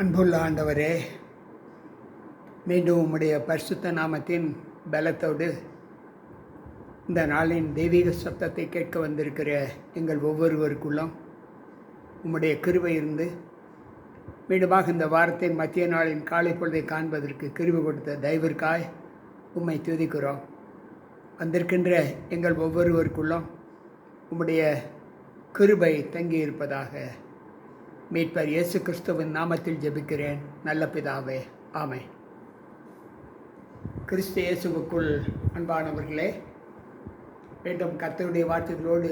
அன்புள்ள ஆண்டவரே, மீண்டும் உம்முடைய பரிசுத்த நாமத்தின் பலத்தோடு இந்த நாளின் தெய்வீக சத்தத்தை கேட்க வந்திருக்கிற எங்கள் ஒவ்வொருவருக்குள்ளும் உம்முடைய கிருபை இருந்து மீண்டுமாக இந்த வாரத்தின் மத்திய நாளின் காலை பொழுதை காண்பதற்கு கிருபை கொடுத்த தயவிற்காய் உம்மை துதிக்கிறோம். வந்திருக்கின்ற எங்கள் ஒவ்வொருவருக்குள்ளும் உம்முடைய கிருபை தங்கியிருப்பதாக. மீட்பர் இயேசு கிறிஸ்துவின் நாமத்தில் ஜெபிக்கிறேன் நல்ல பிதாவே, ஆமென். கிறிஸ்து இயேசுவுக்குள் அன்பானவர்களே, மீண்டும் கர்த்தருடைய வார்த்தைகளோடு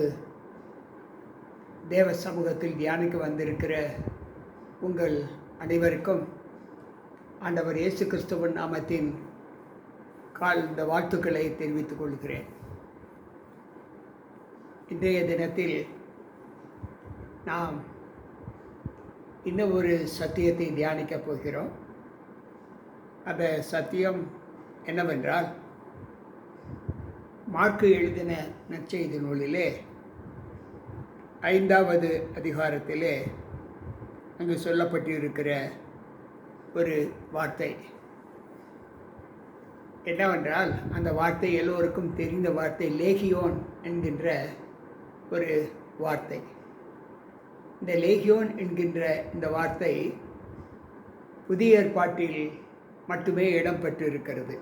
தேவ சமூகத்தில் தியானிக்க வந்திருக்கிற உங்கள் அனைவருக்கும் ஆண்டவர் இயேசு கிறிஸ்துவின் நாமத்தின் இந்த வாழ்த்துக்களை தெரிவித்துக் கொள்கிறேன். இன்றைய தினத்தில் நாம் இன்னும் ஒரு சத்தியத்தை தியானிக்கப் போகிறோம். அந்த சத்தியம் என்னவென்றால், மார்க்கு எழுதின நற்செய்தி நூலிலே 5வது அதிகாரத்திலே அங்கு சொல்லப்பட்டிருக்கிற ஒரு வார்த்தை என்னவென்றால், அந்த வார்த்தை எல்லோருக்கும் தெரிந்த வார்த்தை, லேகியோன் என்கின்ற ஒரு வார்த்தை. இந்த லேகியோன் என்கின்ற இந்த வார்த்தை புதிய ஏற்பாட்டில் மட்டுமே இடம்பெற்று இருக்கிறது.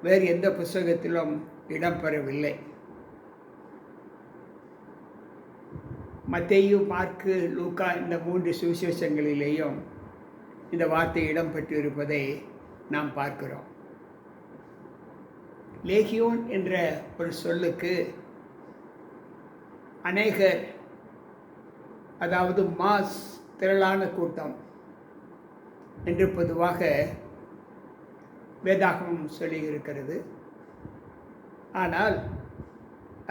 வேறு எந்த புத்தகத்திலும் இடம்பெறவில்லை. மத்தேயு, மார்க்கு, லூக்கா இந்த 3 சுவிசேஷங்களிலேயும் இந்த வார்த்தை இடம்பெற்று இருப்பதை நாம் பார்க்கிறோம். லேகியோன் என்ற ஒரு சொல்லுக்கு அநேகர், அதாவது மாஸ், திரளான கூட்டம் என்று பொதுவாக வேதாகமம் சொல்லியிருக்கிறது. ஆனால்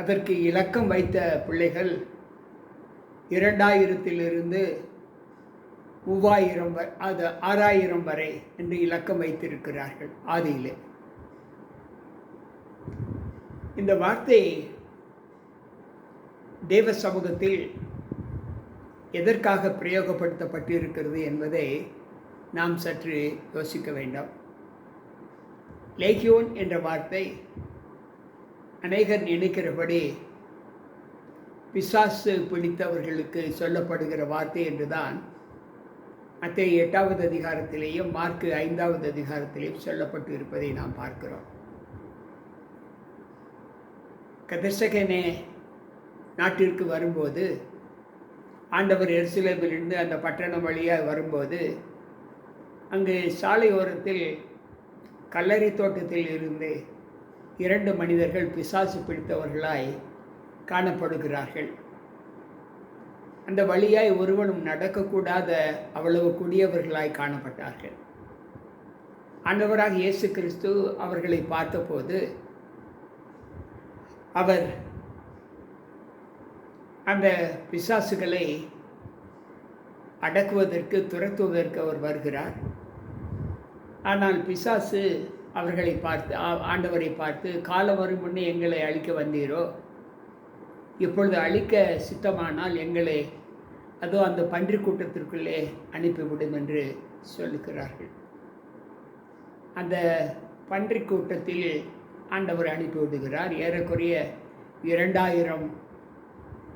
அதற்கு இலக்கம் வைத்த பிள்ளைகள் 2000 3000 அது 6000 வரை என்று இலக்கம் வைத்திருக்கிறார்கள் ஆதியிலே. இந்த வார்த்தை தேவ சமூகத்தில் எதற்காக பிரயோகப்படுத்தப்பட்டிருக்கிறது என்பதை நாம் சற்று யோசிக்க வேண்டும். லேகியோன் என்ற வார்த்தை அநேகர் நினைக்கிறபடி பிசாசு பிடித்தவர்களுக்கு சொல்லப்படுகிற வார்த்தை என்றுதான் மத்தேயு 8வது அதிகாரத்திலேயும் மார்க்கு 5வது அதிகாரத்திலேயும் சொல்லப்பட்டு இருப்பதை நாம் பார்க்கிறோம். கதர்சகனே நாட்டிற்கு வரும்போது, ஆண்டவர் எருசலேமிலிருந்து அந்த பட்டணம் வழியாக வரும்போது, அங்கு சாலையோரத்தில் கல்லறை தோட்டத்தில் இருந்து 2 மனிதர்கள் பிசாசு பிடித்தவர்களாய் காணப்படுகிறார்கள். அந்த வழியாய் ஒருவனும் நடக்கக்கூடாத அவ்வளவு கொடியவர்களாய் காணப்பட்டார்கள். ஆண்டவராக இயேசு கிறிஸ்து அவர்களை பார்த்தபோது அவர் அந்த பிசாசுகளை அடக்குவதற்கு, துரத்துவதற்கு அவர் வருகிறார். ஆனால் பிசாசு அவர்களை பார்த்து, ஆண்டவரை பார்த்து, காலம் வரும் முன்னே எங்களை அழிக்க வந்தீரோ, இப்பொழுது அழிக்க சித்தமானால் எங்களை அதோ அந்த பன்றி கூட்டத்திற்குள்ளே அனுப்பிவிடும் என்று சொல்லுகிறார்கள். அந்த பன்றி கூட்டத்தில் ஆண்டவர் அனுப்பிவிடுகிறார். ஏறக்குறைய 2000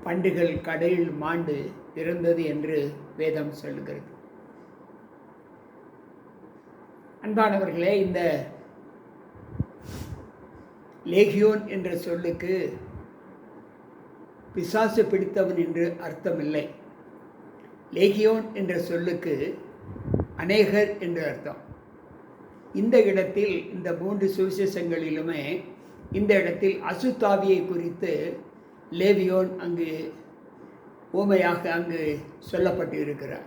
பன்றிகள் கடையில் மாண்டு இறந்தது என்று வேதம் சொல்லுகிறது. அன்பானவர்களே, இந்த லேகியோன் என்ற சொல்லுக்கு பிசாசு பிடித்தவன் என்று அர்த்தமில்லை. லேகியோன் என்ற சொல்லுக்கு அநேகர் என்று அர்த்தம். இந்த இடத்தில், இந்த 3 சுவிசேஷங்களிலுமே இந்த இடத்தில் அசுத்தாவியை குறித்து லேவியோன் அங்கு ஊமையாக அங்கு சொல்லப்பட்டு இருக்கிறார்.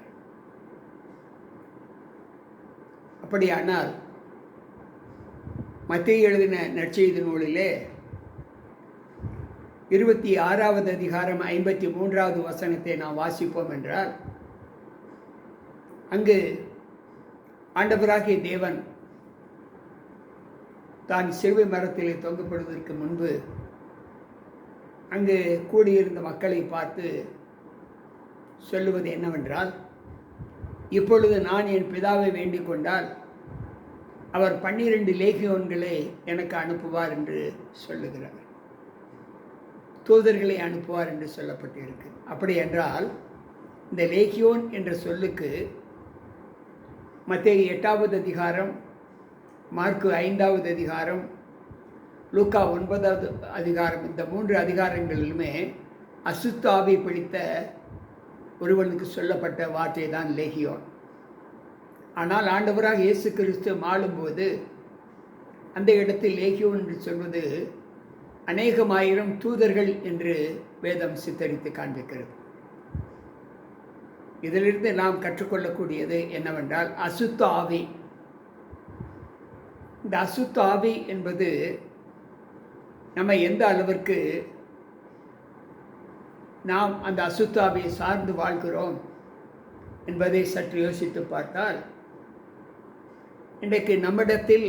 அப்படியானால் மத்தேயு எழுதின நற்செய்தி நூலிலே 26வது அதிகாரம் 53வது வசனத்தை நாம் வாசிப்போம் என்றால், அங்கு ஆண்டவராகிய தேவன் தான் சிலுவை மரத்திலே தொங்கப்படுவதற்கு முன்பு அங்கு கூடியிருந்த மக்களை பார்த்து சொல்லுவது என்னவென்றால், இப்பொழுது நான் என் பிதாவை வேண்டிக் கொண்டால் அவர் 12 லேகியோன்களை எனக்கு அனுப்புவார் என்று சொல்லுகிறார். தூதர்களை அனுப்புவார் என்று சொல்லப்பட்டிருக்கு. அப்படி என்றால் இந்த லேகியோன் என்ற சொல்லுக்கு மத்தேயு 8வது அதிகாரம், மார்க்கு 5வது அதிகாரம், லூக்கா 9வது அதிகாரம், இந்த 3 அதிகாரங்களிலுமே அசுத்த ஆவி பிடித்த ஒருவனுக்கு சொல்லப்பட்ட வார்த்தை தான் லேகியோன். ஆனால் ஆண்டவராக இயேசு கிறிஸ்து மாளும்போது அந்த இடத்தில் லேகியோன் என்று சொல்வது அநேகமாயிரம் தூதர்கள் என்று வேதம் சித்தரித்து காண்பிக்கிறது. இதிலிருந்து நாம் கற்றுக்கொள்ளக்கூடியது என்னவென்றால் அசுத்த ஆவி. இந்த அசுத்த ஆவி என்பது நம்ம எந்த அளவிற்கு நாம் அந்த அசுத்த ஆவியை சார்ந்து வாழ்கிறோம் என்பதை சற்று யோசித்து பார்த்தால், இன்றைக்கு நம்மிடத்தில்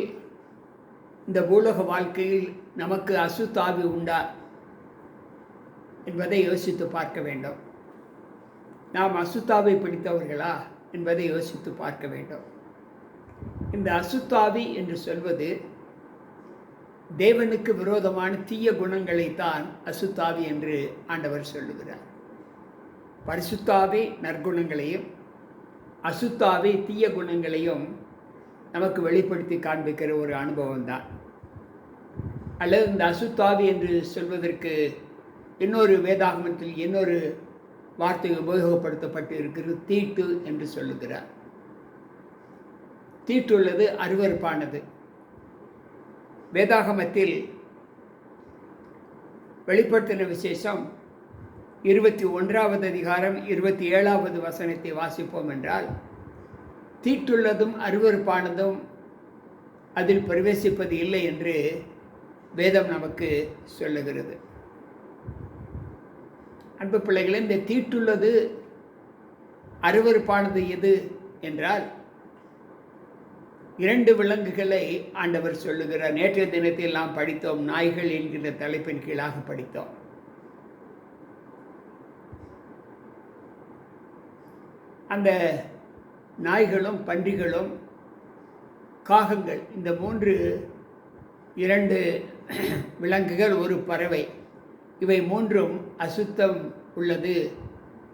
இந்த பூலோக வாழ்க்கையில் நமக்கு அசுத்த ஆவி உண்டா என்பதை யோசித்து பார்க்க வேண்டும். நாம் அசுத்தாவை பிடித்தவர்களா என்பதை யோசித்து பார்க்க வேண்டும். இந்த அசுத்தாவி என்று சொல்வது தேவனுக்கு விரோதமான தீய குணங்களைத்தான் அசுத்தாவி என்று ஆண்டவர் சொல்லுகிறார். பரிசுத்தாவி நற்குணங்களையும் அசுத்தாவி தீய குணங்களையும் நமக்கு வெளிப்படுத்தி காண்பிக்கிற ஒரு அனுபவம் தான். அல்லது இந்த அசுத்தாவி என்று சொல்வதற்கு இன்னொரு வேதாகமத்தில் இன்னொரு வார்த்தை உபயோகப்படுத்தப்பட்டு இருக்கிறது, தீட்டு என்று சொல்லுகிறார். தீட்டுள்ளது அருவருப்பானது. வேதாகமத்தில் வெளிப்படுத்தின விசேஷம் 21வது அதிகாரம் 27வது வசனத்தை வாசிப்போம் என்றால், தீட்டுள்ளதும் அருவருப்பானதும் அதில் பிரவேசிப்பது இல்லை என்று வேதம் நமக்கு சொல்லுகிறது. அன்பு பிள்ளைகளே, இந்த தீட்டுள்ளது அருவருப்பானது எது என்றால் 2 விலங்குகளை ஆண்டவர் சொல்லுகிறார். நேற்றைய தினத்தில் நாம் படித்தோம், நாய்கள் என்கிற தலைப்பின் கீழாக படித்தோம். அந்த நாய்களும் பன்றிகளும் காகங்கள், இந்த 2 விலங்குகள், ஒரு பறவை, இவை 3ம் அசுத்தம் உள்ளது,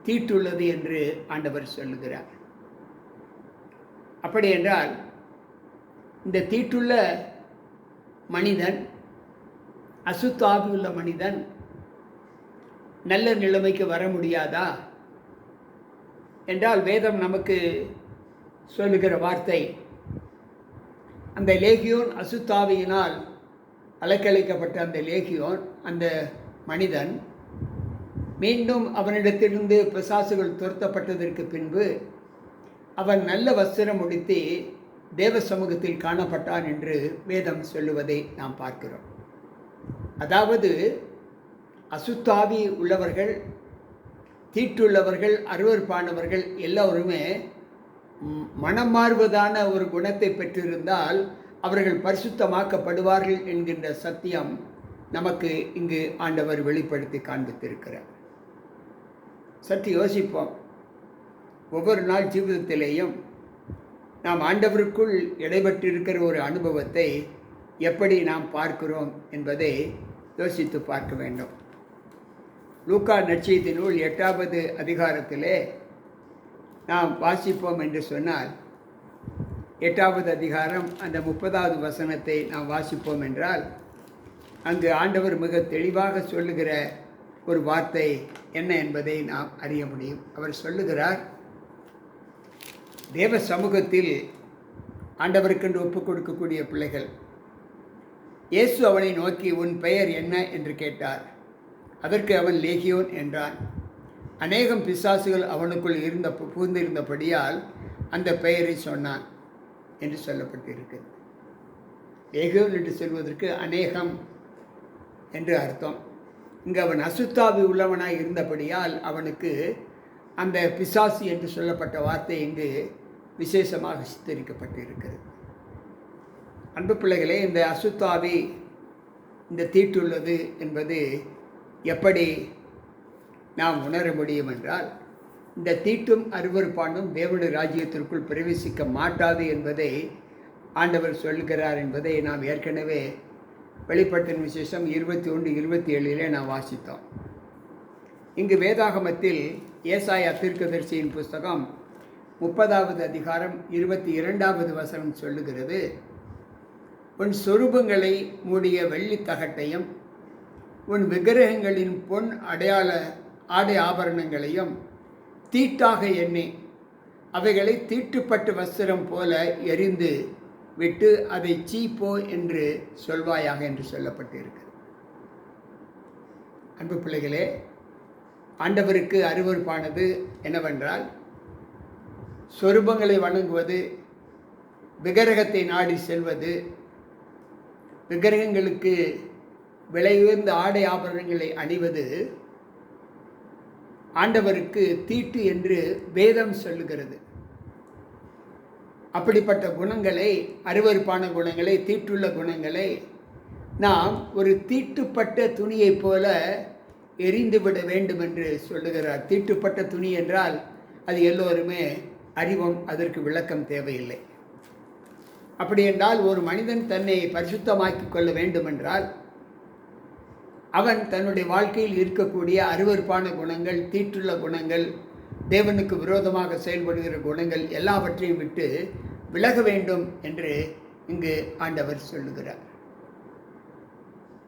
தீட்டுள்ளது என்று ஆண்டவர் சொல்லுகிறார். அப்படி என்றால் இந்த தீட்டுள்ள மனிதன், அசுத்த ஆவி உள்ள மனிதன் நல்ல நிலைமைக்கு வர முடியாதா என்றால், வேதம் நமக்கு சொல்லுகிற வார்த்தை, அந்த லேகியோன் அசுத்தாவியினால் அலைக்கழிக்கப்பட்ட அந்த லேகியோன், அந்த மனிதன் மீண்டும் அவனிடத்திலிருந்து பிசாசுகள் துரத்தப்பட்டதற்கு பின்பு அவன் நல்ல வஸ்திரம் உடுத்தி தேவ சமூகத்தில் காணப்பட்டான் என்று வேதம் சொல்லுவதை நாம் பார்க்கிறோம். அதாவது அசுத்தாவி உள்ளவர்கள், தீட்டுள்ளவர்கள், அருவருப்பானவர்கள் எல்லோருமே மனம் மாறுவதான ஒரு குணத்தை பெற்றிருந்தால் அவர்கள் பரிசுத்தமாக்கப்படுவார்கள் என்கின்ற சத்தியம் நமக்கு இங்கு ஆண்டவர் வெளிப்படுத்தி காண்பித்திருக்கிறார். சற்று யோசிப்போம். ஒவ்வொரு நாள் ஜீவிதத்திலேயும் நாம் ஆண்டவருக்குள் இடைபெற்றிருக்கிற ஒரு அனுபவத்தை எப்படி நாம் பார்க்கிறோம் என்பதை யோசித்து பார்க்க வேண்டும். லூக்கா நற்செய்தி நூல் 8வது அதிகாரத்திலே நாம் வாசிப்போம் என்று சொன்னால், 8வது அதிகாரம் அந்த 30வது வசனத்தை நாம் வாசிப்போம் என்றால், அங்கு ஆண்டவர் மிக தெளிவாக சொல்லுகிற ஒரு வார்த்தை என்ன என்பதை நாம் அறிய முடியும். அவர் சொல்லுகிறார், தேவ சமூகத்தில் ஆண்டவருக்கென்று ஒப்புக் கொடுக்கக்கூடிய பிள்ளைகள், இயேசு அவனை நோக்கி, உன் பெயர் என்ன என்று கேட்டார். அதற்கு அவன் லேகியோன் என்றான். அநேகம் பிசாசுகள் அவனுக்குள் புகுந்திருந்தபடியால் அந்த பெயரை சொன்னான் என்று சொல்லப்பட்டிருக்கிறது. லேகியோன் என்று சொல்வதற்கு அநேகம் என்று அர்த்தம். இங்கு அவன் அசுத்தாவி உள்ளவனாய் இருந்தபடியால் அவனுக்கு அந்த பிசாசு என்று சொல்லப்பட்ட வார்த்தை இங்கு விசேஷமாக சித்தரிக்கப்பட்டிருக்கிறது. அன்பு பிள்ளைகளே, இந்த அசுத்தாவி, இந்த தீட்டுள்ளது என்பது எப்படி நாம் உணர முடியும் என்றால், இந்த தீட்டும் அருவருப்பானும் தேவனுடைய ராஜ்யத்திற்குள் பிரவேசிக்க மாட்டாது என்பதை ஆண்டவர் சொல்கிறார் என்பதை நாம் ஏற்கனவே வெளிப்படுத்தின விசேஷம் 21-27 நாம் வாசித்தோம். இங்கு வேதாகமத்தில் ஏசாயா தீர்க்கதரிசியின் புஸ்தகம் 30வது அதிகாரம் 22வது வசனம் சொல்லுகிறது, உன் சொரூபங்களை மூடிய வெள்ளித்தகட்டையும் உன் விக்கிரகங்களின் பொன் ஆடை ஆபரணங்களையும் தீட்டாக எண்ணி அவைகளை தீட்டுப்பட்டு வஸ்திரம் போல எரிந்து விட்டு அதை சீப்போ என்று சொல்வாயாக என்று சொல்லப்பட்டிருக்கு. அன்பு பிள்ளைகளே, ஆண்டவருக்கு அருவருப்பானது என்னவென்றால் சொரூபங்களை வணங்குவது, விக்கிரகத்தை நாடி செல்வது, விக்கிரகங்களுக்கு விலை உயர்ந்த ஆடை ஆபரணங்களை அணிவது ஆண்டவருக்கு தீட்டு என்று வேதம் சொல்லுகிறது. அப்படிப்பட்ட குணங்களை, அருவருப்பான குணங்களை, தீட்டுள்ள குணங்களை நாம் ஒரு தீட்டுப்பட்ட துணியைப் போல எரிந்துவிட வேண்டும் என்று சொல்லுகிறார். தீட்டுப்பட்ட துணி என்றால் அது எல்லோருமே அறிவோம், அதற்கு விளக்கம் தேவையில்லை. அப்படி என்றால் ஒரு மனிதன் தன்னை பரிசுத்தமாக்கிக் கொள்ள வேண்டுமென்றால் அவன் தன்னுடைய வாழ்க்கையில் இருக்கக்கூடிய அருவருப்பான குணங்கள், தீட்டுள்ள குணங்கள், தேவனுக்கு விரோதமாக செயல்படுகிற குணங்கள் எல்லாவற்றையும் விட்டு விலக வேண்டும் என்று இங்கு ஆண்டவர் சொல்லுகிறார்.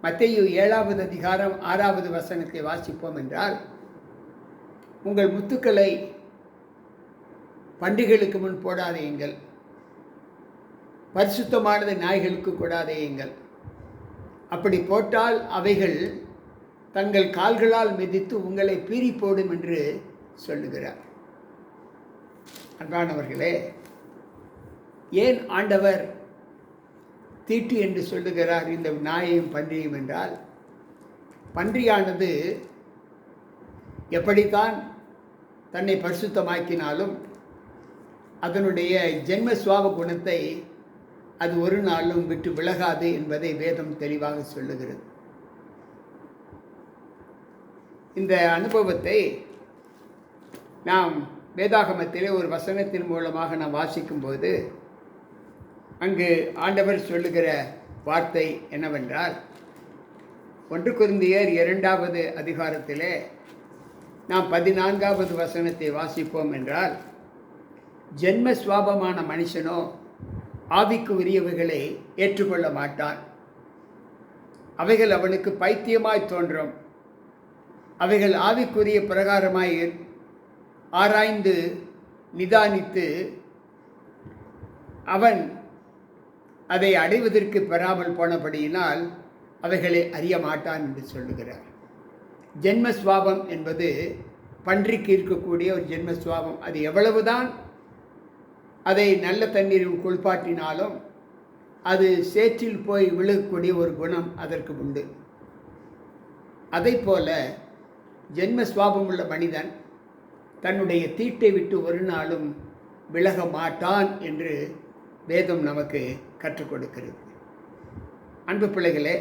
மத்தேயு 7வது அதிகாரம் 6வது வசனத்தை வாசிப்போம் என்றால், உங்கள் முத்துக்களை பண்டிகைகளுக்கு முன் போடாதேயுங்கள், பரிசுத்தமானது நாய்களுக்கு கொடாதேயுங்கள். அப்படி போட்டால் அவைகள் தங்கள் கால்களால் மிதித்து உங்களை பீறி போடும் என்று சொல்லுகிறார். அன்பானவர்களே, ஏன் ஆண்டவர் தீட்டு என்று சொல்லுகிறார் இந்த நாயையும் பன்றியும் என்றால், பன்றியானது எப்படித்தான் தன்னை பரிசுத்தமாக்கினாலும் அதனுடைய ஜென்ம சுவாப குணத்தை அது ஒரு நாளும் விட்டு விலகாது என்பதை வேதம் தெளிவாக சொல்லுகிறது. இந்த அனுபவத்தை நாம் வேதாகமத்திலே ஒரு வசனத்தின் மூலமாக நாம் வாசிக்கும்போது அங்கு ஆண்டவர் சொல்லுகிற வார்த்தை என்னவென்றால், 1 கொரிந்தியர் 2வது அதிகாரத்திலே நாம் 14வது வசனத்தை வாசிப்போம் என்றால், ஜென்ம சுவாபமான மனுஷனோ ஆவிக்கு உரியவைகளை ஏற்றுக்கொள்ள மாட்டான். அவைகள் அவனுக்கு பைத்தியமாய் தோன்றும். அவைகள் ஆவிக்குரிய பிரகாரமாய் ஆராய்ந்து நிதானித்து அவன் அதை அடைவதற்கு பெறாமல் போனபடியினால் அவைகளை அறிய மாட்டான் என்று சொல்லுகிறார். ஜென்ம சுவாபம் என்பது பன்றிக்கு இருக்கக்கூடிய ஒரு ஜென்ம சுவாபம். அது எவ்வளவுதான் அதை நல்ல தண்ணீரில் குளிப்பாட்டினாலும் அது சேற்றில் போய் விழுகக்கூடிய ஒரு குணம் அதற்கு உண்டு. அதை போல ஜென்ம சுவாபம் உள்ள மனிதன் தன்னுடைய தீட்டை விட்டு ஒரு நாளும் விலக மாட்டான் என்று வேதம் நமக்கு கற்றுக் கொடுக்கிறது. அன்பு பிள்ளைகளே,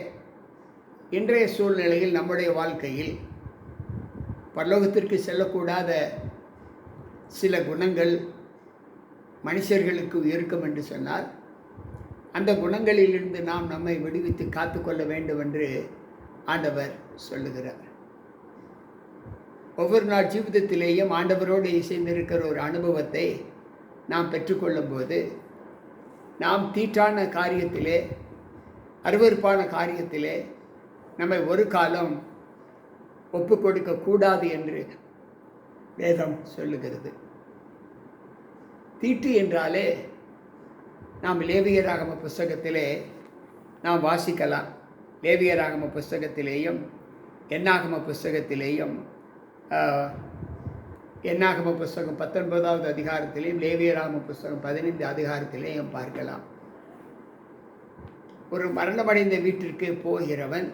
இன்றைய சூழ்நிலையில் நம்முடைய வாழ்க்கையில் பரலோகத்திற்கு செல்லக்கூடாத சில குணங்கள் மனுஷர்களுக்கு இருக்கும் என்று சொன்னால், அந்த குணங்களிலிருந்து நாம் நம்மை விடுவித்து காத்துக்கொள்ள வேண்டும் என்று ஆண்டவர் சொல்லுகிறார். ஒவ்வொரு நாள் ஜீவிதத்திலேயும் ஆண்டவரோடு இசைந்திருக்கிற ஒரு அனுபவத்தை நாம் பெற்றுக்கொள்ளும் போது நாம் தீட்டான காரியத்திலே, அருவருப்பான காரியத்திலே நம்மை ஒரு காலம் ஒப்பு கொடுக்கக்கூடாது என்று வேதம் சொல்லுகிறது. தீட்டு என்றாலே நாம் லேவியராகம புஸ்தகத்திலே நாம் வாசிக்கலாம். லேவியராகம புஸ்தகத்திலேயும் என்னாகம புஸ்தகத்திலேயும் என்னாகம புஸ்தகம் 19வது அதிகாரத்திலேயும் லேவியராகம புஸ்தகம் 15 அதிகாரத்திலேயும் பார்க்கலாம். ஒரு மரணமடைந்த வீட்டிற்கு போகிறவன்,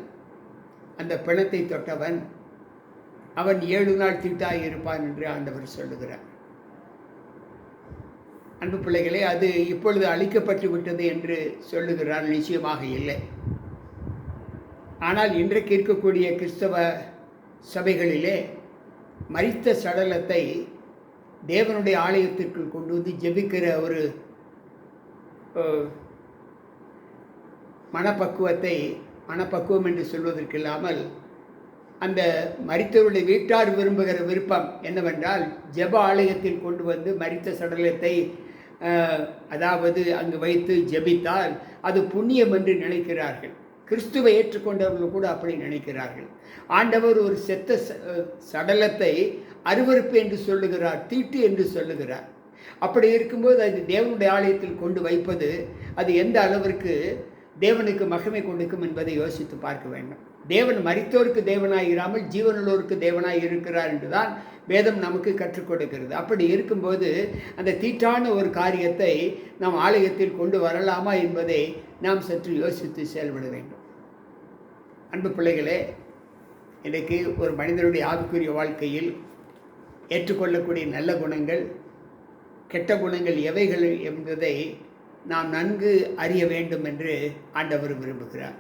அந்த பிணத்தை தொட்டவன், அவன் 7 நாள் தீட்டாய் இருப்பான் என்று ஆண்டவர் சொல்லுகிறார். அன்பு பிள்ளைகளே, அது இப்பொழுது அழிக்கப்பட்டு விட்டது என்று சொல்லுகிறார். நிச்சயமாக இல்லை. ஆனால் இன்றைக்கு இருக்கக்கூடிய கிறிஸ்தவ சபைகளிலே மரித்த சடலத்தை தேவனுடைய ஆலயத்திற்குள் கொண்டு வந்து ஜெபிக்கிற ஒரு மனப்பக்குவம் என்று சொல்வதற்கு இல்லாமல், அந்த மரித்தவருடைய வீட்டார் விரும்புகிற விருப்பம் என்னவென்றால், ஜெப ஆலயத்தில் கொண்டு வந்து மரித்த சடலத்தை அதாவது அங்கு வைத்து ஜெபித்தால் அது புண்ணியம் என்று நினைக்கிறார்கள். கிறிஸ்துவை ஏற்றுக்கொண்டவர்கள் கூட அப்படி நினைக்கிறார்கள். ஆண்டவர் ஒரு செத்த சடலத்தை அருவருப்பு என்று சொல்லுகிறார், தீட்டு என்று சொல்லுகிறார். அப்படி இருக்கும்போது அது தேவனுடைய ஆலயத்தில் கொண்டு வைப்பது அது எந்த அளவிற்கு தேவனுக்கு மகிமை கொடுக்கும் என்பதை யோசித்து பார்க்க வேண்டும். தேவன் மரித்தோருக்கு தேவனாய் இராமல் ஜீவனுள்ளோருக்கு தேவனாய் இருக்கிறார் என்றுதான் வேதம் நமக்கு கற்றுக் கொடுக்கிறது. அப்படி இருக்கும்போது அந்த தீட்டான ஒரு காரியத்தை நாம் ஆலயத்தில் கொண்டு வரலாமா என்பதை நாம் சற்று யோசித்து செயல்பட வேண்டும். அன்பு பிள்ளைகளே, இன்றைக்கு ஒரு மனிதனுடைய ஆவிக்குரிய வாழ்க்கையில் ஏற்றுக்கொள்ளக்கூடிய நல்ல குணங்கள், கெட்ட குணங்கள் எவைகள் என்பதை நாம் நன்கு அறிய வேண்டும் என்று ஆண்டவர் விரும்புகிறார்.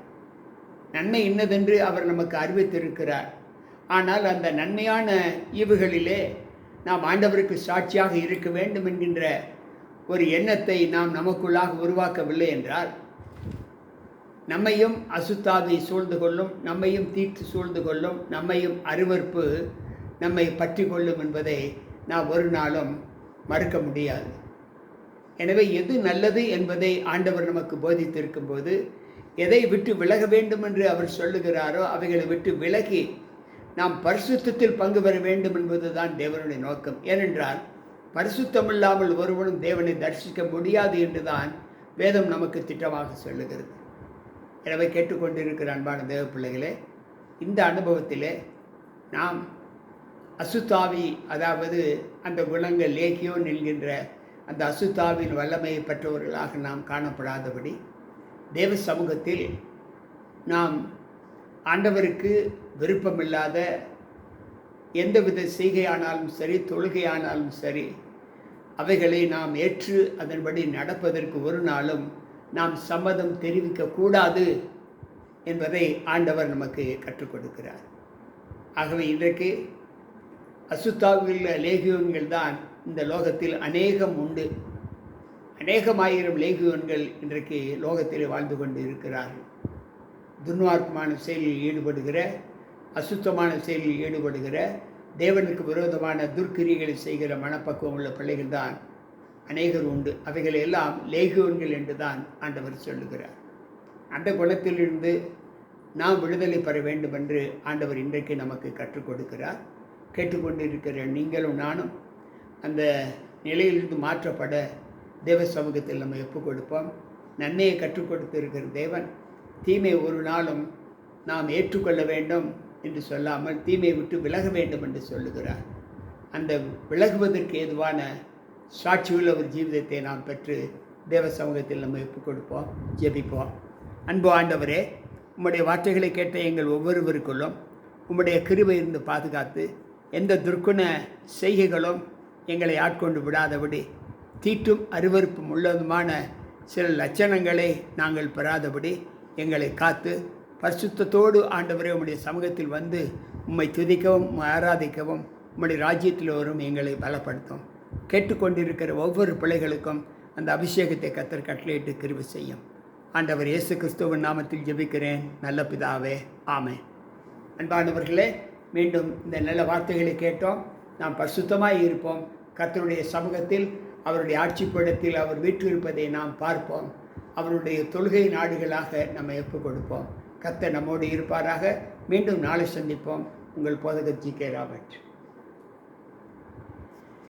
நன்மை இன்னதென்று அவர் நமக்கு அறிவித்திருக்கிறார். ஆனால் அந்த நன்மையான ஈவுகளிலே நாம் ஆண்டவருக்கு சாட்சியாக இருக்க வேண்டும் என்கின்ற ஒரு எண்ணத்தை நாம் நமக்குள்ளாக உருவாக்கவில்லை என்றால், நம்மையும் அசுத்தாவை சூழ்ந்து கொள்ளும், நம்மையும் தீட்டு சூழ்ந்து கொள்ளும், நம்மையும் அருவருப்பு நம்மை பற்றி கொள்ளும் என்பதை நாம் ஒரு நாளும் மறுக்க முடியாது. எனவே எது நல்லது என்பதை ஆண்டவர் நமக்கு போதித்திருக்கும் போது, எதை விட்டு விலக வேண்டும் என்று அவர் சொல்லுகிறாரோ அவைகளை விட்டு விலகி நாம் பரிசுத்தத்தில் பங்கு பெற வேண்டும் என்பதுதான் தேவனுடைய நோக்கம். ஏனென்றால் பரிசுத்தமில்லாமல் ஒருவனும் தேவனை தரிசிக்க முடியாது என்றுதான் வேதம் நமக்கு திட்டமாக சொல்லுகிறது. எனவே கேட்டுக்கொண்டிருக்கிற அன்பான தேவ பிள்ளைகளே, இந்த அனுபவத்திலே நாம் அசுத்தாவி, அதாவது அந்த குணங்கள் லேகியோன் என்கின்ற அந்த அசுத்தாவின் வல்லமையை பெற்றவர்களாக நாம் காணப்படாதபடி, தேவ சமூகத்தில் நாம் ஆண்டவருக்கு விருப்பமில்லாத எந்தவித செய்கையானாலும் சரி, தொழுகையானாலும் சரி, அவைகளை நாம் ஏற்று அதன்படி நடப்பதற்கு ஒரு நாளும் நாம் சம்மதம் தெரிவிக்கக்கூடாது என்பதை ஆண்டவர் நமக்கு கற்றுக் கொடுக்கிறார். ஆகவே இன்றைக்கு அசுத்தாவில் லேகியோன்கள் தான் இந்த லோகத்தில் அநேகம் உண்டு. அநேகமாயிரம் லேகியோன்கள் இன்றைக்கு லோகத்தில் வாழ்ந்து கொண்டு இருக்கிறார்கள். துன்மார்க்கமான செயலில் ஈடுபடுகிற, அசுத்தமான செயலில் ஈடுபடுகிற, தேவனுக்கு விரோதமான துர்க்கிரியைகளை செய்கிற மனப்பக்குவம் உள்ள பிள்ளைகள் தான் அநேகர் உண்டு. அவைகளை எல்லாம் லேகியோன்கள் என்று தான் ஆண்டவர் சொல்லுகிறார். அந்த குணத்திலிருந்து நாம் விடுதலை பெற வேண்டும் என்று ஆண்டவர் இன்றைக்கு நமக்கு கற்றுக் கொடுக்கிறார். கேட்டுக்கொண்டிருக்கிற நீங்களும் நானும் அந்த நிலையிலிருந்து மாற்றப்பட தேவ சமூகத்தில் நம்ம ஒப்புக் கொடுப்போம். நன்மையை கற்றுக் கொடுத்திருக்கிற தேவன் தீமை ஒரு நாளும் நாம் ஏற்றுக்கொள்ள வேண்டும் என்று சொல்லாமல் தீமையை விட்டு விலக வேண்டும் என்று சொல்லுகிறார். அந்த விலகுவதற்கு ஏதுவான சாட்சியுள்ள ஒரு ஜீவிதத்தை நாம் பெற்று தேவ சமூகத்தில் நம்ம ஒப்புக் கொடுப்போம், ஜெபிப்போம். அன்பு ஆண்டவரே, உம்முடைய வார்த்தைகளை கேட்ட எங்கள் ஒவ்வொருவருக்குள்ளும் உம்முடைய கிருபை இருந்து பாதுகாத்து எந்த துர்க்குண செய்கைகளும் எங்களை ஆட்கொண்டு விடாதபடி, தீட்டும் அருவருப்பும் உள்ளதுமான சில லட்சணங்களை நாங்கள் பெறாதபடி எங்களை காத்து, பரிசுத்தத்தோடு ஆண்டவரே உம்முடைய சமூகத்தில் வந்து உம்மை துதிக்கவும் ஆராதிக்கவும் உம்முடைய ராஜ்யத்தில் வரும் எங்களை பலப்படுத்தும். கேட்டுக்கொண்டிருக்கிற ஒவ்வொரு பிள்ளைகளுக்கும் அந்த அபிஷேகத்தை கர்த்தர் கட்டளையிட்டு கிருபை செய்யும். ஆண்டவர் இயேசு கிறிஸ்துவின் நாமத்தில் ஜெபிக்கிறேன் நல்ல பிதாவே, ஆமென். அன்பானவர்களே, மீண்டும் இந்த நல்ல வார்த்தைகளை கேட்டோம். நாம் பரிசுத்தமாய் இருப்போம். கர்த்தருடைய சமூகத்தில் அவருடைய ஆட்சிப்படத்தில் அவர் வீற்றிருப்பதை நாம் பார்ப்போம். அவருடைய தொழுகை நாடுகளாக நம்ம ஒப்புக் கொடுப்போம். கர்த்தர் நம்மோடு இருப்பாராக. மீண்டும் நாளை சந்திப்போம். உங்கள் போதகர் ஜி.கே. ராபர்ட்.